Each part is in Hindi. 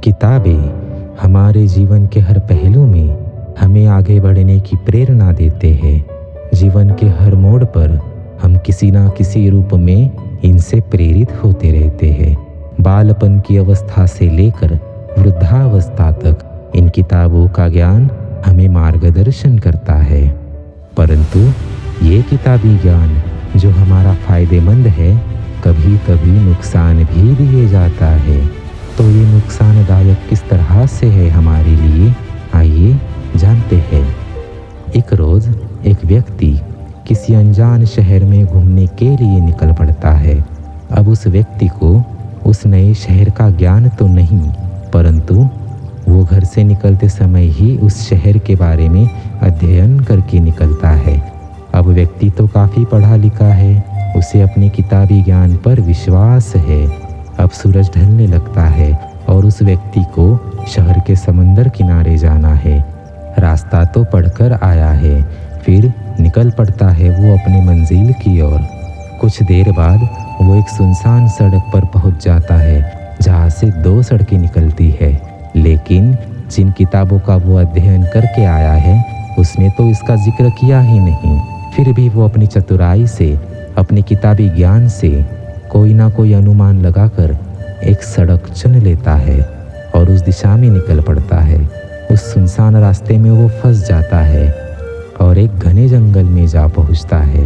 किताबें हमारे जीवन के हर पहलू में हमें आगे बढ़ने की प्रेरणा देते हैं। जीवन के हर मोड़ पर हम किसी ना किसी रूप में इनसे प्रेरित होते रहते हैं। बालपन की अवस्था से लेकर वृद्धावस्था तक इन किताबों का ज्ञान हमें मार्गदर्शन करता है। परंतु ये किताबी ज्ञान जो हमारा फायदेमंद है, कभी कभी नुकसान भी दिए जाता है। तो ये नुकसानदायक किस तरह से है हमारे लिए, आइए जानते हैं। एक रोज एक व्यक्ति किसी अनजान शहर में घूमने के लिए निकल पड़ता है। अब उस व्यक्ति को उस नए शहर का ज्ञान तो नहीं, परंतु वो घर से निकलते समय ही उस शहर के बारे में अध्ययन करके निकलता है। अब व्यक्ति तो काफ़ी पढ़ा लिखा है, उसे अपने किताबी ज्ञान पर विश्वास है। अब सूरज ढलने लगता है और उस व्यक्ति को शहर के समंदर किनारे जाना है। रास्ता तो पढ़कर आया है, फिर निकल पड़ता है वो अपनी मंजिल की ओर। कुछ देर बाद वो एक सुनसान सड़क पर पहुंच जाता है, जहाँ से दो सड़कें निकलती है। लेकिन जिन किताबों का वो अध्ययन करके आया है, उसने तो इसका जिक्र किया ही नहीं। फिर भी वो अपनी चतुराई से, अपने किताबी ज्ञान से कोई ना कोई अनुमान लगाकर एक सड़क चुन लेता है और उस दिशा में निकल पड़ता है। उस सुनसान रास्ते में वो फंस जाता है और एक घने जंगल में जा पहुंचता है।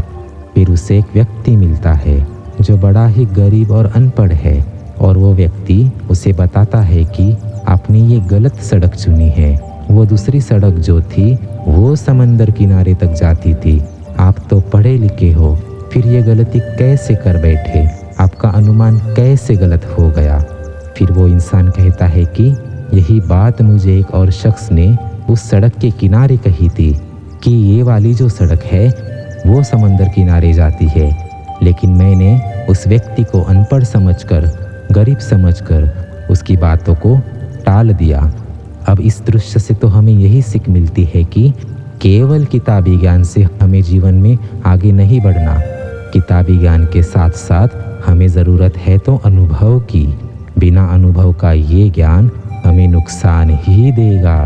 फिर उसे एक व्यक्ति मिलता है जो बड़ा ही गरीब और अनपढ़ है, और वो व्यक्ति उसे बताता है कि आपने ये गलत सड़क चुनी है। वो दूसरी सड़क जो थी वो समंदर किनारे तक जाती थी। आप तो पढ़े लिखे हो, फिर ये गलती कैसे कर बैठे? आपका अनुमान कैसे गलत हो गया? फिर वो इंसान कहता है कि यही बात मुझे एक और शख्स ने उस सड़क के किनारे कही थी कि ये वाली जो सड़क है वो समंदर किनारे जाती है, लेकिन मैंने उस व्यक्ति को अनपढ़ समझकर, गरीब समझकर उसकी बातों को टाल दिया। अब इस दृश्य से तो हमें यही सीख मिलती है कि केवल किताबी ज्ञान से हमें जीवन में आगे नहीं बढ़ना। किताबी ज्ञान के साथ साथ हमें ज़रूरत है तो अनुभव की। बिना अनुभव का ये ज्ञान हमें नुकसान ही देगा।